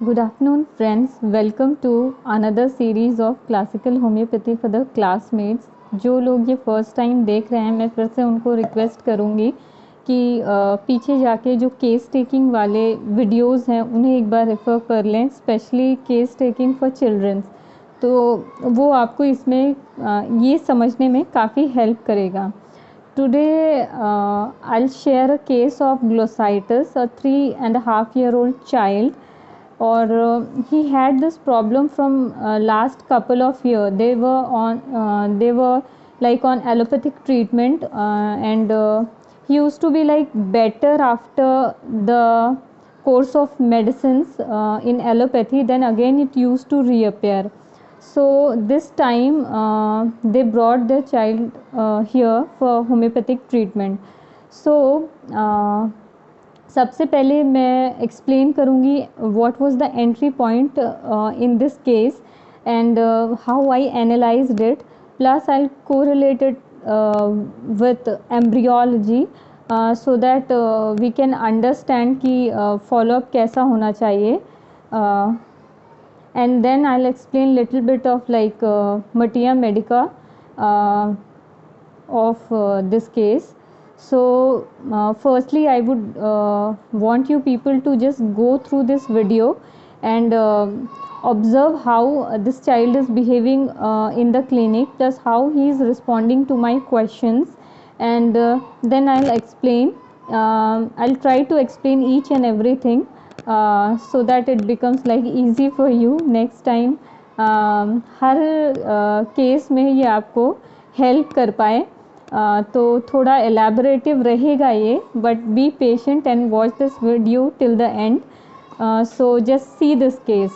Good afternoon, friends. Welcome to another series of classical homeopathy for the classmates. जो लोग ये first time देख रहे हैं, मैं फिर से उनको रिक्वेस्ट करूँगी कि पीछे जाके जो केस टेकिंग वाले वीडियोस हैं उन्हें एक बार रेफ़र कर लें, specially case taking for childrens. तो वो आपको इसमें ये समझने में काफ़ी हेल्प करेगा। Today, I'll share a case of glossitis, a 3.5-year-old child, or he had this problem from last couple of years. They were like on allopathic treatment, and he used to be like better after the course of medicines in allopathy. Then again, it used to reappear. So this time they brought their child here for homeopathic treatment. So सबसे पहले मैं explain करूँगी what was the entry point in this case and how I analysed it, plus I correlate it with embryology so that we can understand कि follow up कैसा होना चाहिए, and then I'll explain little bit of like Matia Medica of this case. So firstly I would want you people to just go through this video and observe how this child is behaving in the clinic, plus how he is responding to my questions, and then I'll explain. I'll try to explain each and everything so that it becomes like easy for you next time. Her case में ये आपको help कर पाए, तो थोड़ा एलैबोरेटिव रहेगा ये, but be patient and watch this video till the end. So just see this case.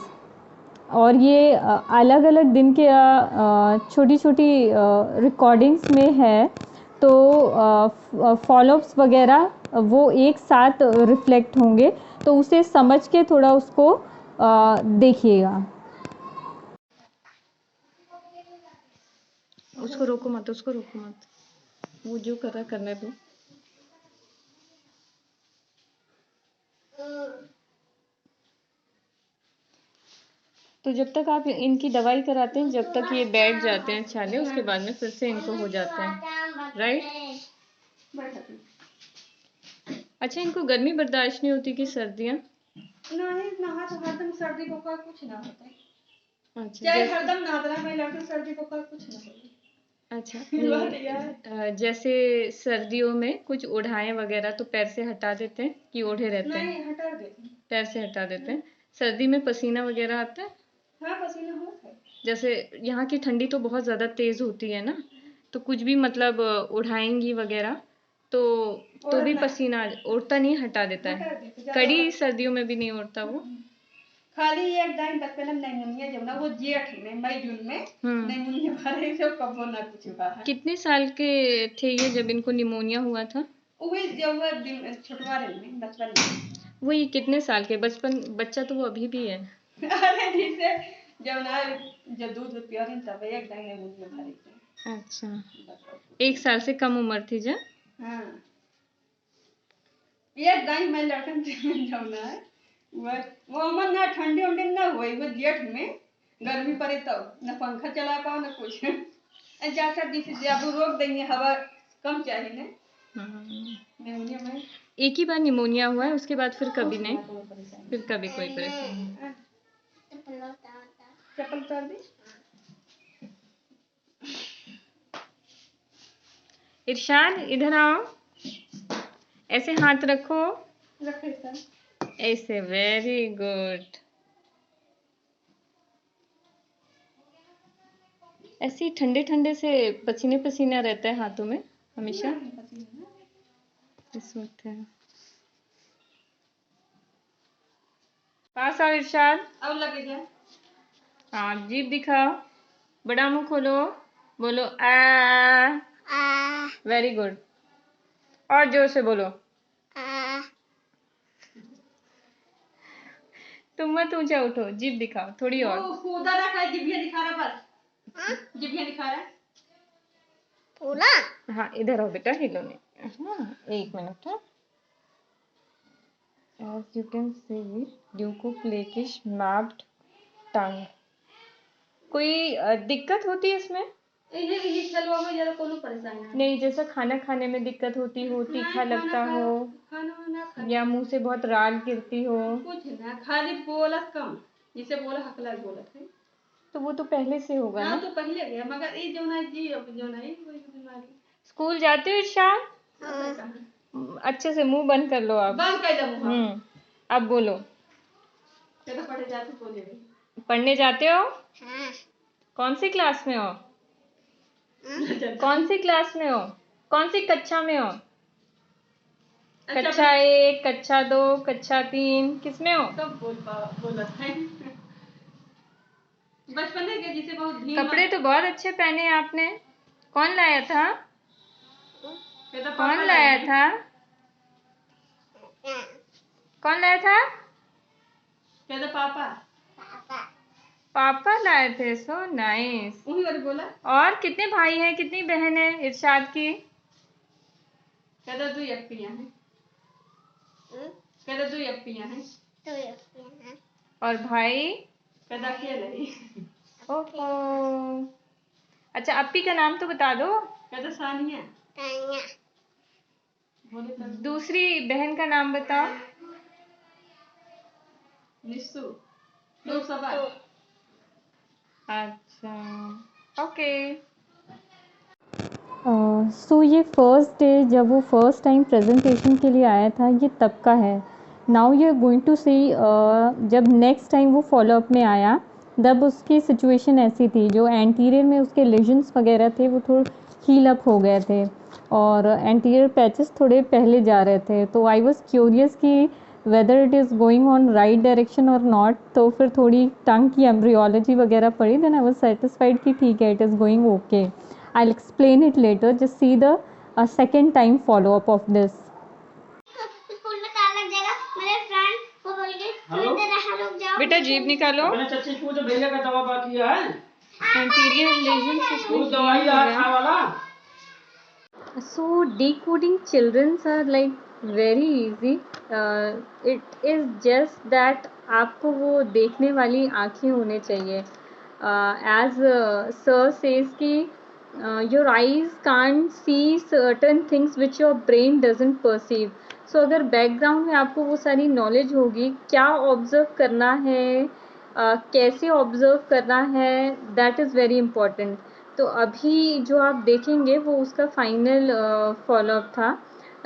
और ये अलग अलग दिन के छोटी छोटी रिकॉर्डिंग्स में है, तो फॉलोअप्स वगैरह वो एक साथ रिफ्लेक्ट होंगे, तो उसे समझ के थोड़ा उसको देखिएगा. उसको रोको मत, उसको रोको मत, वो जो कर रहा करने दो. तो जब तक आप इनकी दवाई कराते हैं, जब तक ये बैठ जाते हैं छाले, उसके बाद में फिर से इनको हो जाता है, राइट? अच्छा, इनको गर्मी बर्दाश्त नहीं होती कि सर्दियाँ? नहीं, नहा तो हरदम सर्दी को का कुछ ना होता है. अच्छा, चाहे हरदम नहाता रहा, मैं लड़की सर्दी को का कुछ ना होता. अच्छा नहीं, जैसे सर्दियों में कुछ ओढ़ाएं वगैरह तो पैर से हटा देते हैं कि ओढ़े रहते हैं? नहीं, हटा देते हैं. पैर से हटा देते हैं. सर्दी में पसीना वगैरह आता है? हाँ, पसीना होता है. जैसे यहाँ की ठंडी तो बहुत ज़्यादा तेज़ होती है ना, तो कुछ भी मतलब ओढ़ाएंगी वगैरह तो भी पसीना ओढ़ता नहीं, हटा देता है? कड़ी सर्दियों में भी नहीं ओढ़ता वो? खाली एक टाइम तक पहले निमोनिया जब ना वो जेठ में मई जून में निमोनिया भरे तो कब वो ना कुछ हुआ है. कितने साल के थे ये जब इनको निमोनिया हुआ था? वही जब छोटवा रहे में बचपन में. वही कितने साल के? बचपन बच्चा तो वो अभी भी है. अरे जैसे जब ना जब दूध पिया रहे तब एक टाइम निमोनिया भरे थे. अच्छा, 1 साल से कम उम्र थी जब? हाँ, एक टाइम मैं लड़कन जब ना वो अमन ना ठंडी उंडी ना हुई, वो जेठ में गर्मी पड़े तो न पंखा चला पाओ न कुछ. जैसा जिसे जब रोक देंगे, हवा कम चाहिए ना. निमोनिया में एक ही बार निमोनिया हुआ है, उसके बाद फिर कभी नहीं? फिर कभी कोई परेशानी नहीं? चप्पल उतार दी. इरशाद इधर आओ, ऐसे हाथ रखो, रखे सर. ऐसे, वेरी गुड. ऐसे ही ठंडे ठंडे से पसीने पसीना रहता है हाथों में हमेशा इस वक्त है. पास आओ इरशाद. अब लगे जा. हाँ, जीभ दिखाओ, बड़ा मुंह खोलो, बोलो आ. Very good. और जोर से बोलो. तुम मत ऊंचा उठो, जीभ दिखाओ थोड़ी और. खुदा रखा है, जिभिया दिखा रहा पर. जिभिया दिखा रहा बोला. हाँ, इधर आओ बेटा, हिलो नहीं. हाँ, 1 मिनट. हाँ, As you can see, leukoplakish mapped tongue. कोई दिक्कत होती है इसमें? ये चलवा में जरा कोनो परेशानी नहीं, जैसा खाना खाने में दिक्कत होती हो, तीखा लगता हो, खाना वाना खा या मुंह से बहुत राल गिरती हो? कुछ ना, खाली बोलत कम, जिसे बोला हकला बोलत है। तो वो तो पहले से होगा हाँ ना? तो पहले गया, मगर ये जो ना जी अब जो ना कोई बीमारी। स्कूल जाते हो इरशाद? हाँ। अच्छे से मुंह बंद कर लो आप। बंद कर दो मुंह। अब बोलो। चलो पढ़े जाते बोले पढ़ने जाते हो? हाँ। कौन सी क्लास में हो? कौन सी क्लास में हो? कौन सी कक्षा में हो? कक्षा 1, कक्षा 2, कक्षा 3, किसमें हो? कब बोलत है। बचपन में गए जिसे बहुत धीमा। कपड़े तो बहुत अच्छे पहने हैं आपने। कौन लाया था? कौन लाया था? कौन लाया था? कहता पापा। पापा लाए थे। So nice. वही वाले बोला। और कितने भाई हैं, कितनी बहन है इरशाद की? कहता 2 अप्पियां हैं। कहता 2 अप्पियां हैं। और भाई? कहता अकेला ही। ओहो। अच्छा, अप्पी का नाम तो बता दो। कहता सानिया। दूसरी बहन का नाम बताओ। निस्सू। 2 सवा। अच्छा, ओके। सो ये फर्स्ट डे जब वो फर्स्ट टाइम प्रेजेंटेशन के लिए आया था, ये तब का है। Now you are going to see जब नेक्स्ट टाइम वो फॉलोअप में आया, तब उसकी सिचुएशन ऐसी थी, जो एंटीरियर में उसके लेजन्स वगैरह थे वो थोड़े हील अप हो गए थे और एंटीरियर पैचेस थोड़े पहले जा रहे थे। तो आई वॉज क्यूरियस कि weather it is going on right direction और नॉट। तो फिर थोड़ी टंग की एम्ब्रियोलॉजी वगैरह पढ़ी, देन आई वॉज सेटिस्फाइड कि ठीक है, it is going okay. I'll explain it later. Just see the second time follow up of this. School में ताला लग जाएगा। मेरे फ्रेंड वो बोल गई थोड़ी देर यहाँ रुक जाओ। बेटा जीभ निकालो। अपने चच्ची को जो भेजा का दवा बाकी है। Anterior lesions वो इसमें दवाई heal हो खा गया। वाला। So decoding childrens are like very easy. It is just that आपको वो देखने वाली आँखें होने चाहिए। As sir says कि your eyes can't see certain things which your brain doesn't perceive. So अगर बैकग्राउंड में आपको वो सारी नॉलेज होगी, क्या ऑब्जर्व करना है, कैसे ऑब्जर्व करना है, दैट इज़ वेरी इम्पॉर्टेंट। तो अभी जो आप देखेंगे वो उसका फाइनल फॉलोअप था,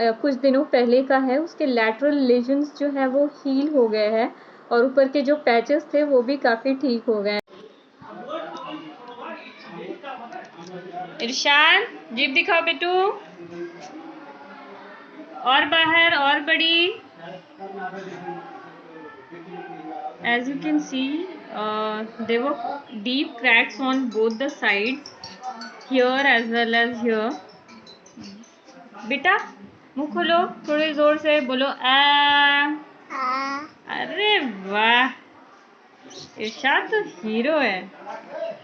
कुछ दिनों पहले का है। उसके लैटरल लेजन्स जो है वो हील हो गए हैं और ऊपर के जो पैचेस थे वो भी काफ़ी ठीक हो गए। इरशाद जीभ दिखाओ बेटू। और बाहर और बड़ी। As you can see, there were deep cracks on both the sides, here as well as here. बेटा मुंह खोलो, थोड़े जोर से बोलो आ। अरे वाह, इरशाद तो हीरो है।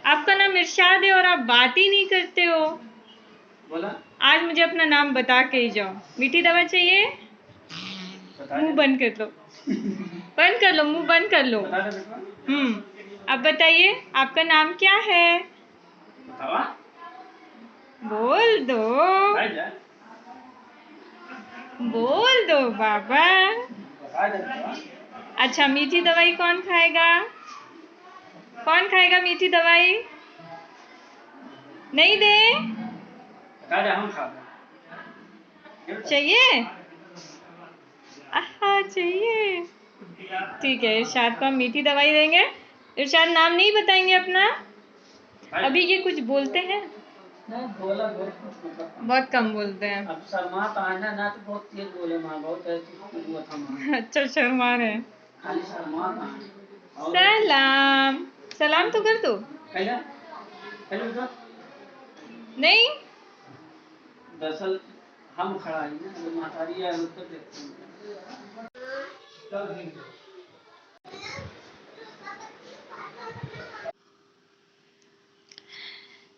आपका नाम इरशाद है और आप बात ही नहीं करते हो। बोला आज मुझे अपना नाम बता के ही जाओ। मीठी दवा चाहिए? मुंह बंद कर लो। बंद कर लो, मुंह बंद कर लो। अब बताइए आपका नाम क्या है? बोल दो, बोल दो बाबा। अच्छा, मीठी दवाई कौन खाएगा? कौन खाएगा मीठी दवाई? नहीं दे? चाहिए? चाहिए। ठीक है, इरशाद को हम मीठी दवाई देंगे। इरशाद नाम नहीं बताएंगे अपना? अभी ये कुछ बोलते हैं? बहुत कम बोलते हैं। अब शर्माता है ना तो बहुत तेज बोले माँ, बहुत ऐसी हुआ था माँ। अच्छा, शर्मा रहे हैं। खाली शर्माता है। सलाम सलाम तो कर दो। हेलो नहीं, दरअसल हम खड़ा ही ना, जो मातारी है उत्तर देखते हैं।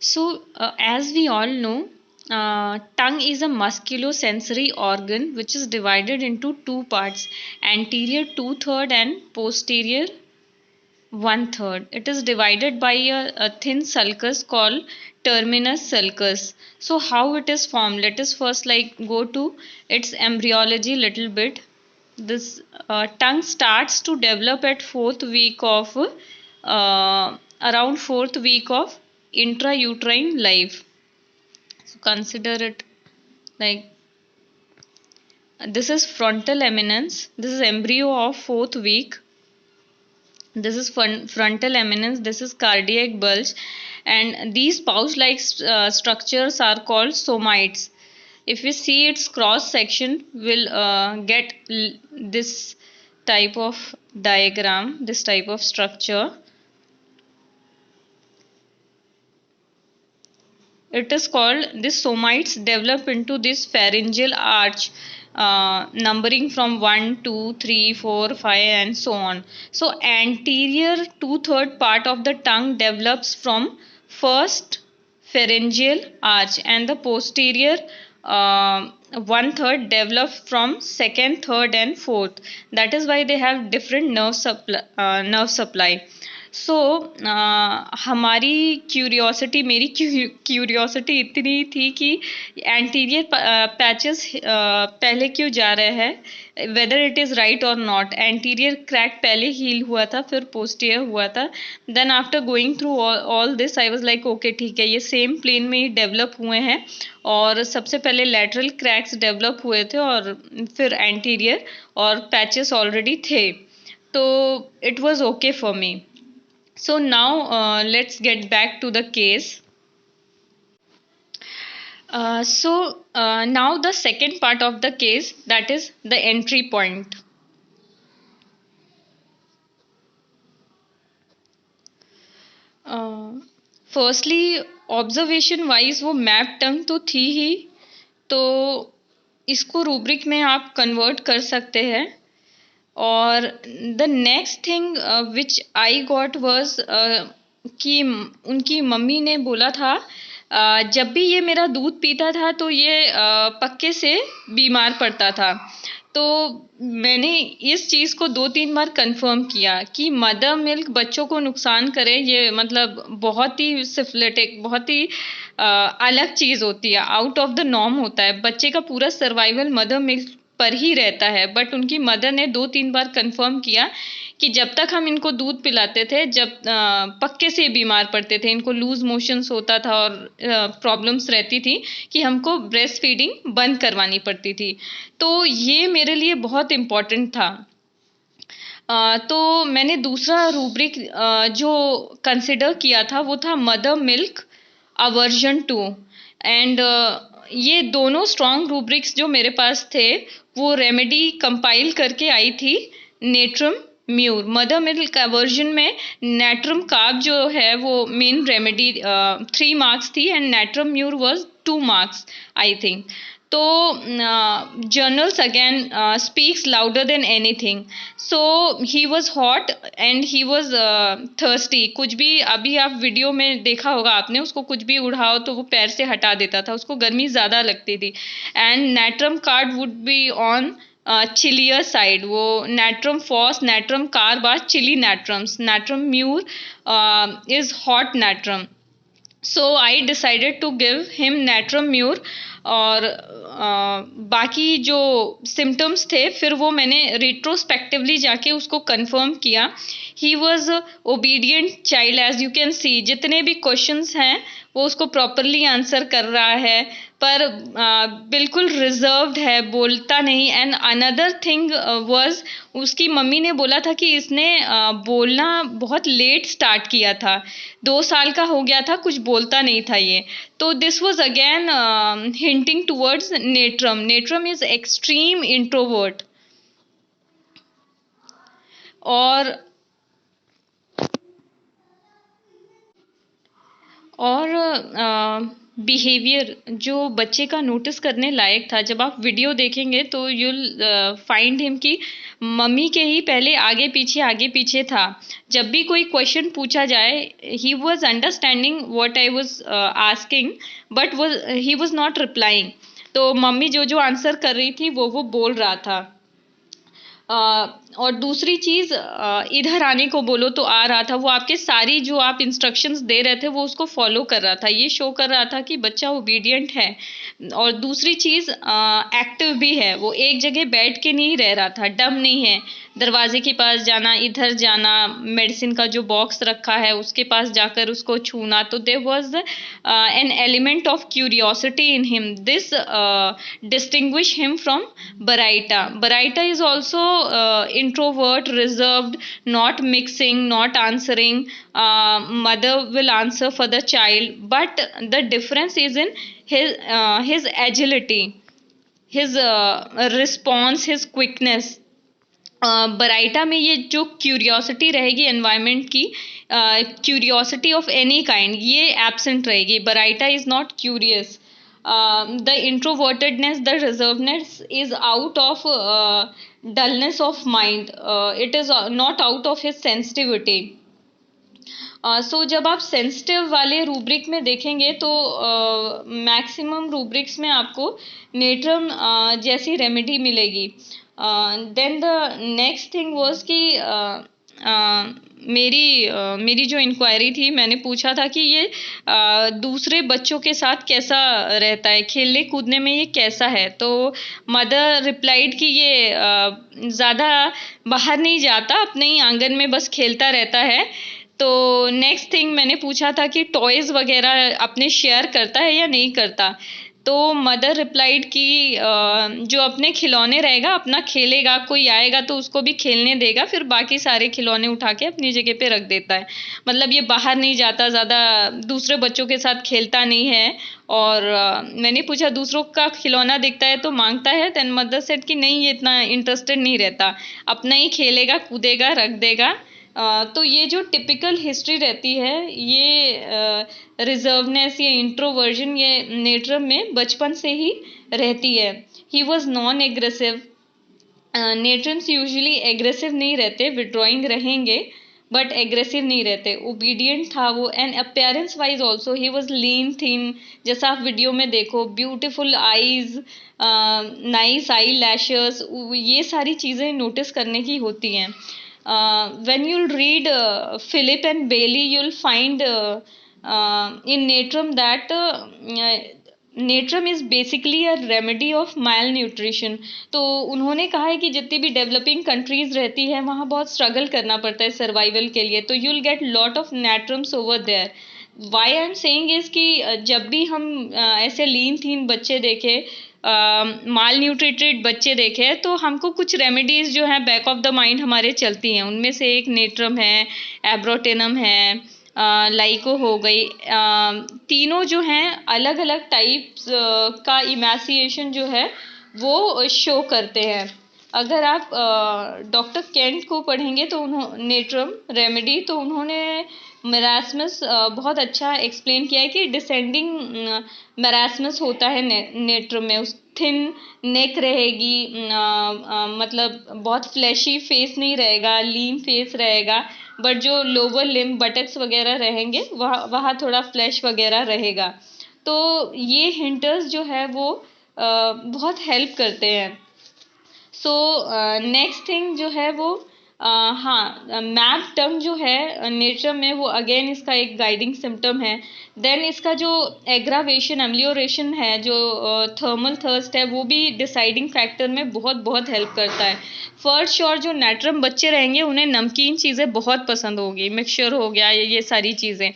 So as we all know tongue is a musculosensory organ which is divided into two parts, anterior 2/3 and posterior 1/3. It is divided by a thin sulcus called terminus sulcus. So how it is formed? Let us first go to its embryology little bit. This tongue starts to develop at around fourth week of intrauterine life. So consider it like this is frontal eminence. This is embryo of fourth week. This is frontal eminence. This is cardiac bulge, and these pouch-like structures are called somites. If we see its cross section, we'll get this type of diagram, this type of structure. It is called, this somites develop into this pharyngeal arch, numbering from 1, 2, 3, 4, 5 and so on. So anterior 2/3 part of the tongue develops from first pharyngeal arch, and the posterior 1/3 develop from second, third and fourth. That is why they have different nerve supply. सो हमारी curiosity, मेरी curiosity इतनी थी कि anterior patches पहले क्यों जा रहे हैं, वेदर इट इज़ राइट और नॉट. एंटीरियर क्रैक पहले हील हुआ था, फिर पोस्टीरियर हुआ था. Then after going through all this I was like okay ठीक है, ये सेम प्लेन में ही डेवलप हुए हैं, और सबसे पहले लैटरल क्रैक्स डेवलप हुए थे और फिर एंटीरियर, और पैचेस ऑलरेडी थे. तो it was okay for me. So now let's get back to the case. Now the second part of the case, that is the entry point. Firstly, observation wise वो map टंग तो थी ही, तो इसको rubric में आप convert कर सकते हैं. और the next thing which I got was कि उनकी मम्मी ने बोला था जब भी ये मेरा दूध पीता था तो ये पक्के से बीमार पड़ता था. तो मैंने इस चीज़ को 2-3 बार कंफर्म किया कि मदर मिल्क बच्चों को नुकसान करे, ये मतलब बहुत ही सिफिलिटिक, बहुत ही अलग चीज़ होती है, आउट ऑफ द नॉर्म होता है. बच्चे का पूरा सर्वाइवल मदर मिल्क पर ही रहता है. बट उनकी मदर ने 2-3 बार कंफर्म किया कि जब तक हम इनको दूध पिलाते थे, जब पक्के से बीमार पड़ते थे, इनको लूज मोशंस होता था और प्रॉब्लम्स रहती थी कि हमको ब्रेस्ट फीडिंग बंद करवानी पड़ती थी. तो ये मेरे लिए बहुत इम्पोर्टेंट था. तो मैंने दूसरा रूब्रिक जो कंसिडर किया था वो था mother milk aversion to. And ये दोनों स्ट्रॉन्ग रूब्रिक्स जो मेरे पास थे वो रेमेडी कंपाइल करके आई थी natrum mur. Mother milk aversion में नेट्रम कार्ब जो है वो मेन रेमेडी 3 मार्क्स थी, and natrum mur was 2 marks I think. तो journals again speaks louder than anything. So he was hot and he was thirsty. कुछ भी अभी आप वीडियो में देखा होगा आपने, उसको कुछ भी उड़ाओ तो वो पैर से हटा देता था, उसको गर्मी ज़्यादा लगती थी. And natrum carb would be on chillier side. वो natrum phos, natrum carb are chilly natrums. Natrum mur is hot natrum. So I decided to give him natrum mur. और बाकी जो सिम्टम्स थे फिर वो मैंने रिट्रोस्पेक्टिवली जाके उसको कंफर्म किया. He was obedient child as you can see. जितने भी क्वेश्चंस हैं वो उसको प्रॉपरली आंसर कर रहा है, पर बिल्कुल रिजर्व्ड है, बोलता नहीं. एंड अनदर थिंग वाज, उसकी मम्मी ने बोला था कि इसने बोलना बहुत लेट स्टार्ट किया था, 2 साल का हो गया था, कुछ बोलता नहीं था ये. तो this was again hinting towards natrum. Natrum is extreme introvert. और बिहेवियर जो बच्चे का नोटिस करने लायक था. जब आप वीडियो देखेंगे तो यूल फाइंड हिम कि मम्मी के ही पहले आगे पीछे था। जब भी कोई क्वेश्चन पूछा जाए, he was understanding what I was asking, but he was not replying. तो मम्मी जो जो आंसर कर रही थी वो बोल रहा था। और दूसरी चीज़, इधर आने को बोलो तो आ रहा था। वो आपके सारी जो आप इंस्ट्रक्शंस दे रहे थे वो उसको फॉलो कर रहा था। ये शो कर रहा था कि बच्चा ओबीडियंट है। और दूसरी चीज़, एक्टिव भी है। वो एक जगह बैठ के नहीं रह रहा था, डम नहीं है। दरवाजे के पास जाना, इधर जाना, मेडिसिन का जो बॉक्स रखा है उसके पास जाकर उसको छूना। तो there was an element of curiosity in him. This distinguish him from Baraita. Baraita is also introvert, reserved, not mixing, not answering. Mother will answer for the child, but the difference is in his agility, his response, his quickness. Baryta में ये जो curiosity रहेगी environment की, curiosity of any kind, ये absent रहेगी। Baryta is not curious. The introvertedness, the reservedness is out of dullness of mind. It is not out of his sensitivity. सो जब आप sensitive वाले रूब्रिक में देखेंगे तो मैक्सिमम रूब्रिक्स में आपको नेट्रम जैसी रेमेडी मिलेगी। Then the next thing was कि मेरी जो इंक्वायरी थी, मैंने पूछा था कि ये दूसरे बच्चों के साथ कैसा रहता है, खेलने कूदने में ये कैसा है। तो मदर रिप्लाइड कि ये ज़्यादा बाहर नहीं जाता, अपने ही आंगन में बस खेलता रहता है। तो नेक्स्ट थिंग मैंने पूछा था कि टॉयज़ वगैरह अपने शेयर करता है या नहीं करता। तो मदर रिप्लाइड कि जो अपने खिलौने रहेगा अपना खेलेगा, कोई आएगा तो उसको भी खेलने देगा, फिर बाकी सारे खिलौने उठा के अपनी जगह पे रख देता है। मतलब ये बाहर नहीं जाता, ज़्यादा दूसरे बच्चों के साथ खेलता नहीं है। और मैंने पूछा दूसरों का खिलौना दिखता है तो मांगता है। देन मदर सेड कि नहीं, ये इतना इंटरेस्टेड नहीं रहता, अपना ही खेलेगा, कूदेगा, रख देगा। तो ये जो टिपिकल हिस्ट्री रहती है, ये रिजर्वनेस, ये इंट्रोवर्जन, ये नेट्रम में बचपन से ही रहती है। He was non aggressive. Natrums usually aggressive नहीं रहते, विड्रॉइंग रहेंगे बट एग्रेसिव नहीं रहते। ओबीडियंट था वो। And appearance wise also he was lean thin, जैसा आप वीडियो में देखो, beautiful eyes, nice eye lashes, ये सारी चीज़ें नोटिस करने की होती हैं। When you'll read Philip and Bailey, you'll find in Natrum that Natrum is basically a remedy of malnutrition. तो उन्होंने कहा है कि जितनी भी डेवलपिंग कंट्रीज रहती है वहाँ बहुत स्ट्रगल करना पड़ता है सर्वाइवल के लिए। तो you'll get lot of natrums over there. Why I'm saying is कि जब भी हम ऐसे लीन थीन बच्चे देखे, माल न्यूट्रिटेड बच्चे देखे, तो हमको कुछ रेमेडीज़ जो हैं बैक ऑफ द माइंड हमारे चलती हैं। उनमें से एक नेट्रम है, एब्रोटेनम है, लाइको हो गई। तीनों जो हैं अलग अलग टाइप्स का इमैसिएशन जो है वो शो करते हैं। अगर आप डॉक्टर केंट को पढ़ेंगे तो नेट्रम रेमेडी, तो उन्होंने मेरास्मस बहुत अच्छा एक्सप्लेन किया है कि डिसेंडिंग मेरास्मस होता है नेट्रम में। उस थिन नेक रहेगी, मतलब बहुत फ्लैशी फेस नहीं रहेगा, लीन फेस रहेगा, बट जो लोअर लिम्ब, बटक्स वगैरह रहेंगे वहाँ थोड़ा फ्लैश वगैरह रहेगा। तो ये हिंटर्स जो है वो बहुत हेल्प करते हैं। सो नेक्स्ट थिंग जो है वो हाँ, मैप टंग जो है नेचर में, वो अगेन इसका एक गाइडिंग सिम्टम है। देन इसका जो एग्रावेशन, एम्लियोरेशन है, जो थर्मल थर्स्ट है, वो भी डिसाइडिंग फैक्टर में बहुत हेल्प करता है। फर्स्ट श्योर जो नेट्रम बच्चे रहेंगे उन्हें नमकीन चीज़ें बहुत पसंद होगी, मिक्सचर हो गया, ये सारी चीज़ें।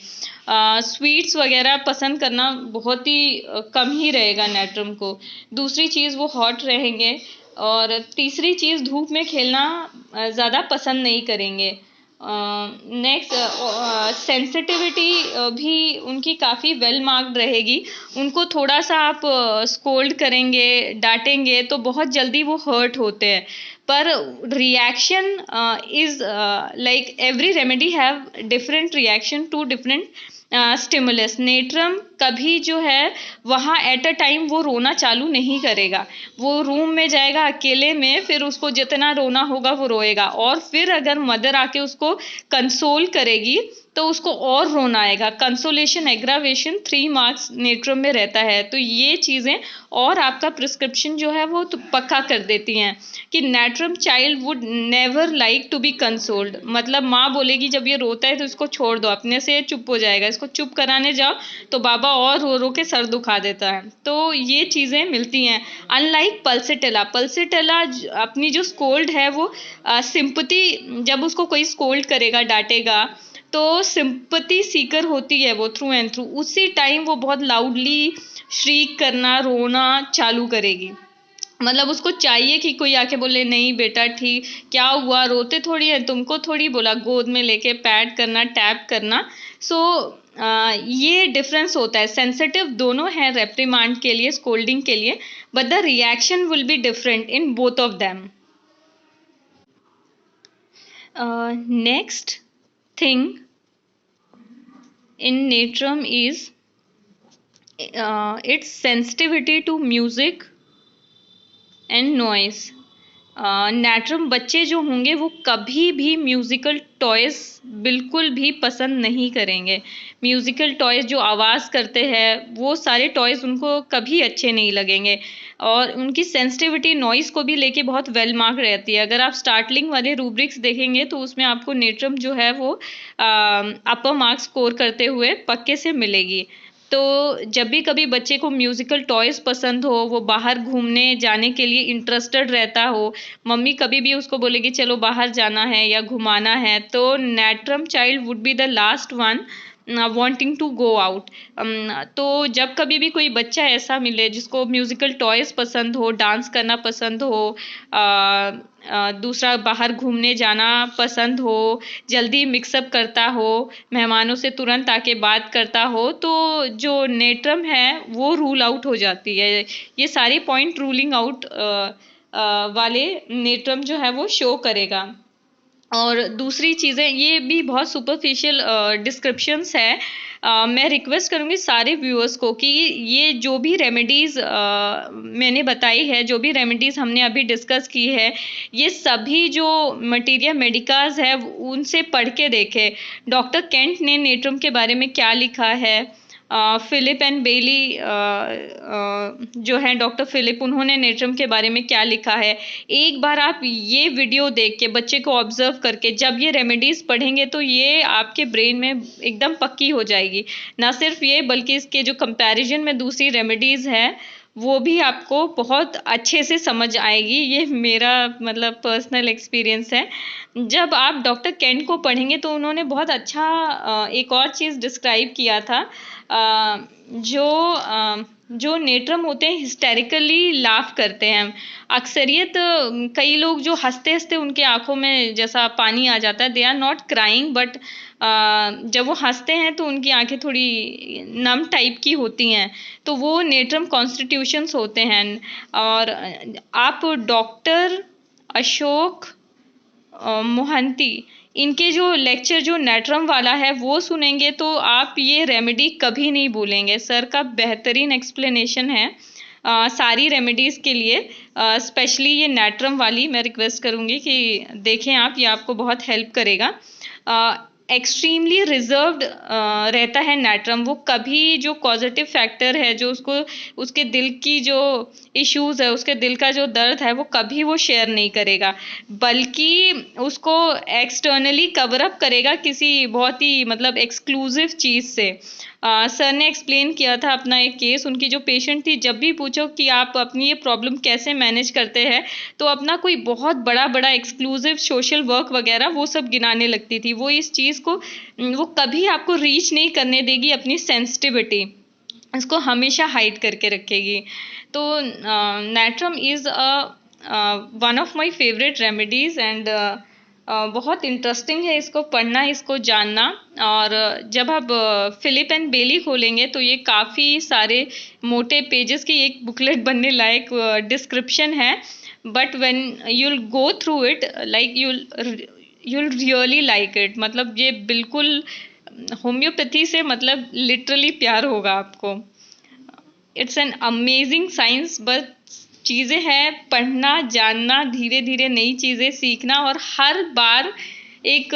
स्वीट्स वगैरह पसंद करना बहुत ही कम ही रहेगा नेट्रम को। दूसरी चीज़ वो हॉट रहेंगे। और तीसरी चीज़ धूप में खेलना ज़्यादा पसंद नहीं करेंगे। नेक्स्ट सेंसिटिविटी भी उनकी काफ़ी वेल मार्क्ड रहेगी। उनको थोड़ा सा आप स्कोल्ड करेंगे, डांटेंगे तो बहुत जल्दी वो हर्ट होते हैं। पर reaction is like every remedy have different reaction to different stimulus. Natrum कभी जो है वहाँ एट अ टाइम वो रोना चालू नहीं करेगा। वो रूम में जाएगा अकेले में, फिर उसको जितना रोना होगा वो रोएगा, और फिर अगर मदर आके उसको कंसोल करेगी तो उसको और रोना आएगा। कंसोलेशन एग्रावेशन 3 मार्क्स नेट्रम में रहता है। तो ये चीज़ें और आपका प्रिस्क्रिप्शन जो है वो तो पक्का कर देती हैं कि natrum child would never like to be consoled. मतलब माँ बोलेगी जब ये रोता है तो इसको छोड़ दो, अपने से चुप हो जाएगा, इसको चुप कराने जाओ तो बाबा और रो रो के सर दुखा देता है। तो ये चीज़ें मिलती हैं। अनलाइक पल्सेटेला, पल्सेटेला अपनी जो स्कोल्ड है वो सिंपैथी, जब उसको कोई स्कोल्ड करेगा डांटेगा तो सिंपैथी सीकर होती है वो थ्रू एंड थ्रू। उसी टाइम वो बहुत लाउडली श्रीक करना, रोना चालू करेगी। मतलब उसको चाहिए कि कोई आके बोले नहीं बेटा ठीक, क्या हुआ, रोते थोड़ी है, तुमको थोड़ी बोला, गोद में लेके पैड करना, टैप करना। सो ये डिफरेंस होता है। सेंसिटिव दोनों हैं रेप्रिमांड के लिए, स्कोल्डिंग के लिए, but the reaction will be different in both of them. Next thing in natrum is its sensitivity to music and noise. Natrum बच्चे जो होंगे वो कभी भी म्यूज़िकल टॉयज़ बिल्कुल भी पसंद नहीं करेंगे। म्यूज़िकल टॉयज़ जो आवाज़ करते हैं वो सारे टॉयज़ उनको कभी अच्छे नहीं लगेंगे, और उनकी सेंसिटिविटी नॉइज़ को भी लेके बहुत वेल मार्क रहती है। अगर आप स्टार्टलिंग वाले रूब्रिक्स देखेंगे तो उसमें आपको नेट्रम जो है वो अपर मार्क्स स्कोर करते हुए पक्के से मिलेगी। तो जब भी कभी बच्चे को म्यूज़िकल टॉयज़ पसंद हो, वो बाहर घूमने जाने के लिए इंटरेस्टेड रहता हो, मम्मी कभी भी उसको बोलेगी चलो बाहर जाना है या घुमाना है, तो natrum child would be the last one wanting to go out. तो जब कभी भी कोई बच्चा ऐसा मिले जिसको म्यूज़िकल टॉयज़ पसंद हो, डांस करना पसंद हो, दूसरा बाहर घूमने जाना पसंद हो, जल्दी मिक्सअप करता हो, मेहमानों से तुरंत आके बात करता हो, तो जो नेट्रम है वो रूल आउट हो जाती है। ये सारी पॉइंट रूलिंग आउट वाले नेट्रम जो है वो शो करेगा। और दूसरी चीज़ें, ये भी बहुत सुपरफिशियल डिस्क्रिप्शंस है। मैं रिक्वेस्ट करूँगी सारे व्यूअर्स को कि ये जो भी रेमेडीज़ मैंने बताई है, जो भी रेमेडीज़ हमने अभी डिस्कस की है, ये सभी जो मटीरिया मेडिकाज है उनसे पढ़ के देखें। डॉक्टर केंट ने नेट्रम के बारे में क्या लिखा है, फिलिप एंड बेली जो हैं डॉक्टर फिलिप, उन्होंने नेट्रम के बारे में क्या लिखा है। एक बार आप ये वीडियो देख के बच्चे को ऑब्जर्व करके जब ये रेमेडीज़ पढ़ेंगे तो ये आपके ब्रेन में एकदम पक्की हो जाएगी। ना सिर्फ ये बल्कि इसके जो कंपैरिजन में दूसरी रेमेडीज़ है वो भी आपको बहुत अच्छे से समझ आएगी। ये मेरा मतलब पर्सनल एक्सपीरियंस है। जब आप डॉक्टर केंट को पढ़ेंगे तो उन्होंने बहुत अच्छा एक और चीज़ डिस्क्राइब किया था। जो नेट्रम होते हैं हिस्टेरिकली लाफ करते हैं। अक्सरियत कई लोग जो हंसते हंसते उनके आंखों में जैसा पानी आ जाता है, they are not crying, but जब वो हंसते हैं तो उनकी आंखें थोड़ी नम टाइप की होती हैं, तो वो नेट्रम कॉन्स्टिट्यूशंस होते हैं। और आप डॉक्टर अशोक मोहंती इनके जो लेक्चर जो नेट्रम वाला है वो सुनेंगे तो आप ये रेमेडी कभी नहीं भूलेंगे। सर का बेहतरीन एक्सप्लेनेशन है सारी रेमेडीज़ के लिए, स्पेशली ये नेट्रम वाली मैं रिक्वेस्ट करूँगी कि देखें आप, ये आपको बहुत हेल्प करेगा। एक्सट्रीमली रिजर्व्ड रहता है नेट्रम। वो कभी जो पॉजिटिव फैक्टर है, जो उसको उसके दिल की जो इश्यूज़ है, उसके दिल का जो दर्द है, वो कभी वो शेयर नहीं करेगा, बल्कि उसको एक्सटर्नली कवर अप करेगा किसी बहुत ही मतलब एक्सक्लूसिव चीज़ से। सर ने एक्सप्लेन किया था अपना एक केस। उनकी जो पेशेंट थी, जब भी पूछो कि आप अपनी ये प्रॉब्लम कैसे मैनेज करते हैं, तो अपना कोई बहुत बड़ा बड़ा एक्सक्लूसिव सोशल वर्क वगैरह वो सब गिनाने लगती थी। वो इस चीज़ को वो कभी आपको रीच नहीं करने देगी, अपनी सेंसिटिविटी इसको हमेशा हाइड करके रखेगी। तो natrum is one of my favourite remedies and बहुत इंटरेस्टिंग है इसको पढ़ना, इसको जानना। और जब आप फिलिप एंड बेली खोलेंगे तो ये काफ़ी सारे मोटे पेजेस की एक बुकलेट बनने लायक डिस्क्रिप्शन है, but when you'll go through it, like you'll really like it। मतलब ये बिल्कुल होम्योपैथी से मतलब लिटरली प्यार होगा आपको। It's an amazing science, but चीज़ें हैं पढ़ना, जानना, धीरे धीरे नई चीज़ें सीखना, और हर बार एक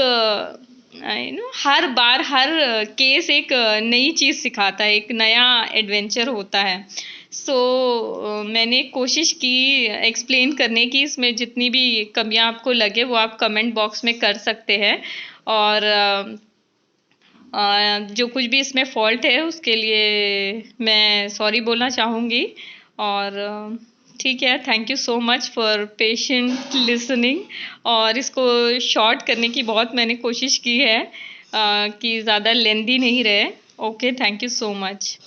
हर बार हर केस एक नई चीज़ सिखाता है, एक नया एडवेंचर होता है। सो मैंने कोशिश की एक्सप्लेन करने की। इसमें जितनी भी कमियां आपको लगे वो आप कमेंट बॉक्स में कर सकते हैं, और जो कुछ भी इसमें फॉल्ट है उसके लिए मैं सॉरी बोलना चाहूँगी। और ठीक है, thank you so much for patient listening. और इसको शॉर्ट करने की बहुत मैंने कोशिश की है कि ज़्यादा लेंदी नहीं रहे। Okay, thank you so much.